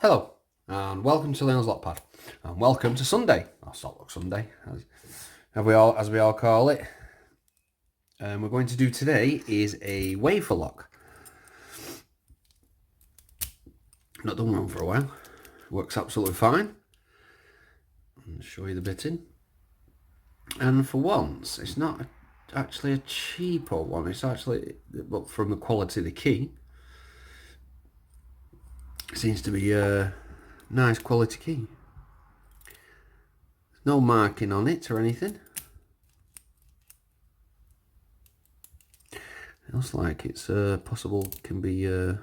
Hello, and welcome to Leon's Lockpad, and welcome to Sunday, or Saltlock Sunday, as we all call it. We're going to do today is a wafer lock. Not done one for a while. Works absolutely fine. I'll show you the bitting. And for once, it's not actually a cheaper one. It's actually, but from the quality of the key, it seems to be a nice quality key. No marking on it or anything. It looks like it's possible can be we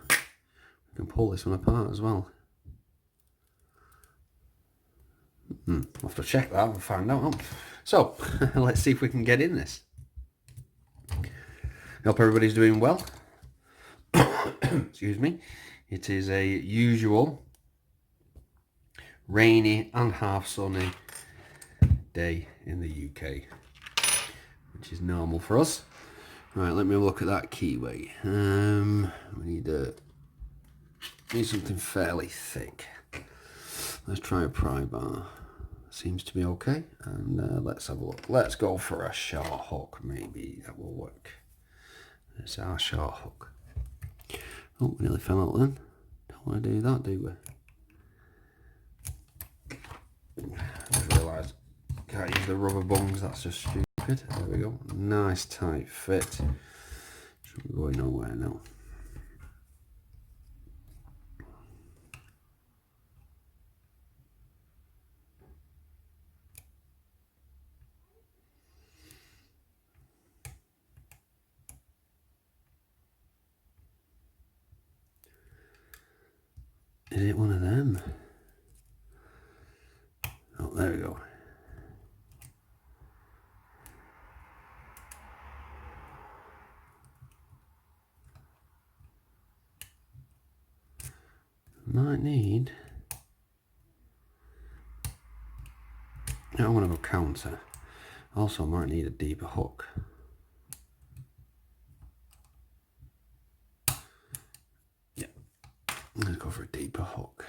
can pull this one apart as well. I'll have to check that and find out. So let's see if we can get in this. Hope everybody's doing well. Excuse me. It is a usual rainy and half sunny day in the UK, which is normal for us. Right, let me have a look at that keyway. We need something fairly thick. Let's try a pry bar. Seems to be okay. And let's have a look. Let's go for a short hook. Maybe that will work. It's our short hook. Oh, we nearly fell out then. Don't want to do that, do we? I just realised can't use the rubber bungs. That's just stupid. There we go. Nice tight fit. Shouldn't be going nowhere now. Is it one of them? Oh, there we go. Might need... I want to go counter. Also might need a deeper hook. Yeah. Let's go for a deeper hook.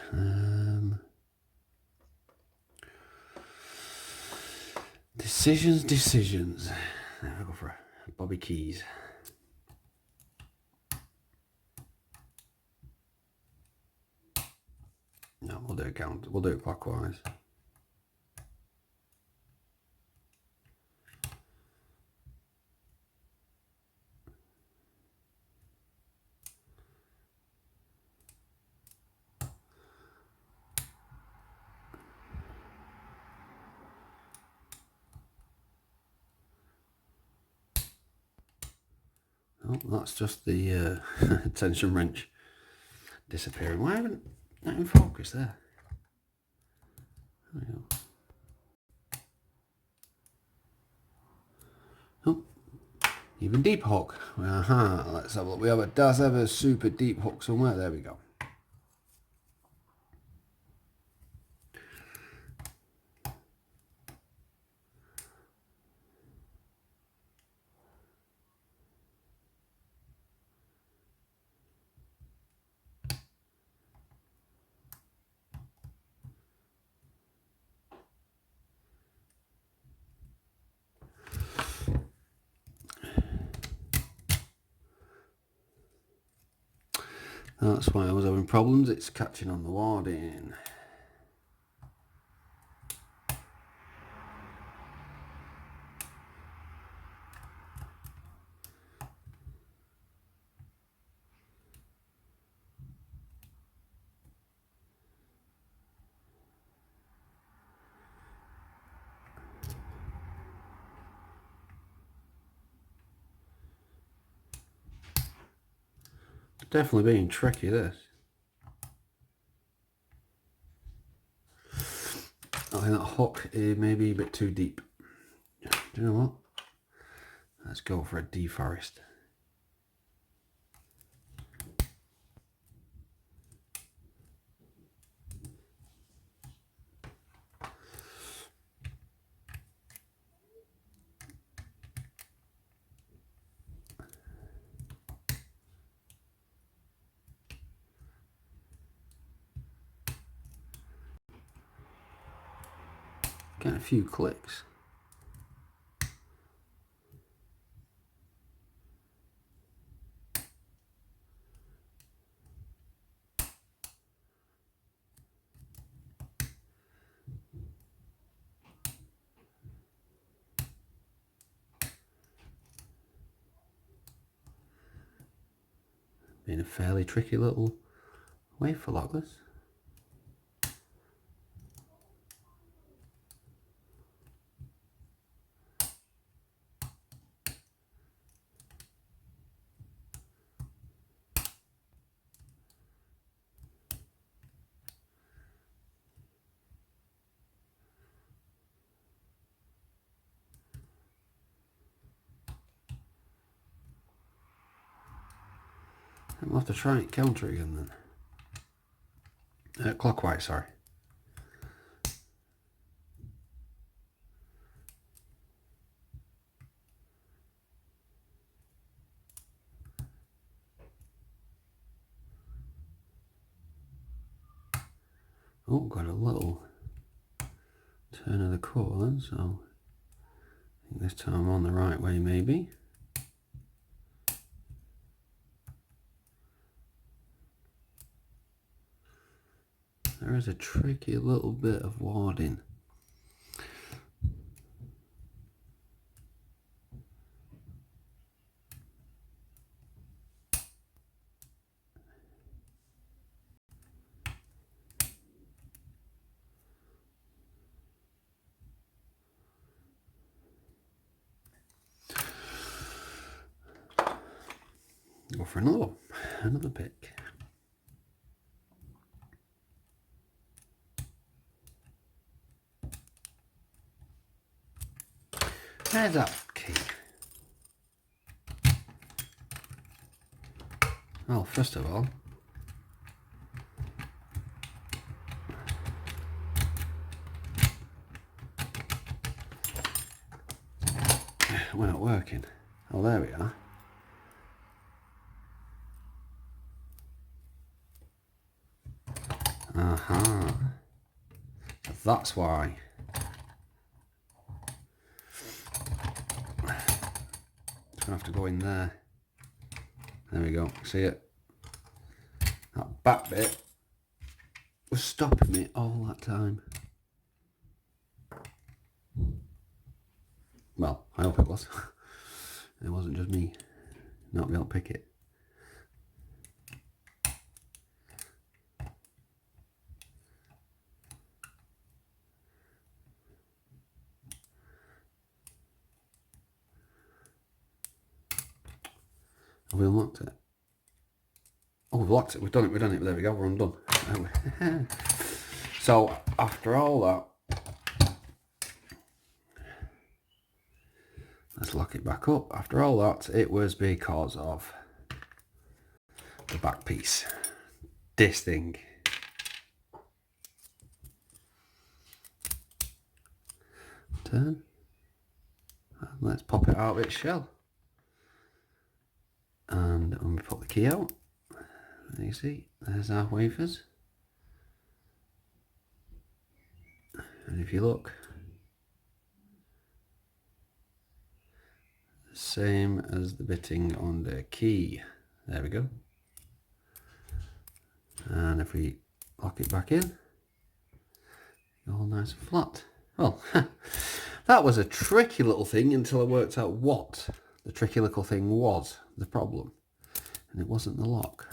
Decisions. There we go for a Bobby Keys. No, we'll do it counter. We'll do it clockwise. Oh, that's just the tension wrench disappearing. Why haven't that in focus there? There we go. Oh, even deep hook. Aha, let's have a look. We have a does have a super deep hook somewhere. There we go. That's why I was having problems. It's catching on the warding. Definitely being tricky, this. I think that hook is maybe a bit too deep. Do you know what? Let's go for a deforest. Getting a few clicks. Being a fairly tricky little wafer lock, this. I'll have to try it counter again then. Clockwise, sorry. Oh, got a little turn of the core then, so I think this time I'm on the right way maybe. There is a tricky little bit of warding. Go for another pick. There's that key. Well, first of all, we're not working. Oh, there we are. Aha. So that's why. It's gonna have to go in there. There we go. See it? That back bit was stopping me all that time. Well, I hope it was. It wasn't just me not being able to pick it. Have we unlocked it? Oh, we've locked it. We've done it. There we go. We're undone. So, after all that, let's lock it back up. After all that, it was because of the back piece. This thing. Turn. Let's pop it out of its shell. And when we put the key out, you see, there's our wafers. And if you look, same as the bitting on the key. There we go. And if we lock it back in, all nice and flat. Well, that was a tricky little thing until I worked out what the tricky little thing was, the problem. And it wasn't the lock.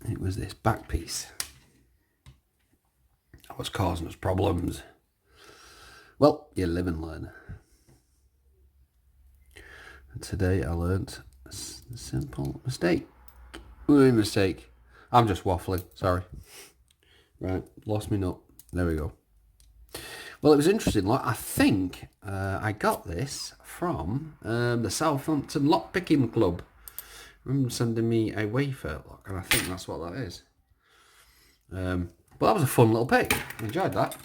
It was this back piece that was causing us problems. Well, you live and learn. And today I learnt a simple mistake. Mistake. I'm just waffling, sorry. Right, lost me nut. There we go. Well, it was interesting. Like, I think I got this from the Southampton Lock Picking Club. Remember sending me a wafer lock, and I think that's what that is. But that was a fun little pick. I enjoyed that,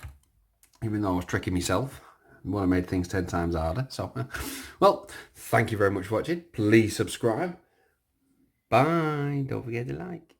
even though I was tricking myself. Would have made things 10 times harder. So, well, thank you very much for watching. Please subscribe. Bye. Don't forget to like.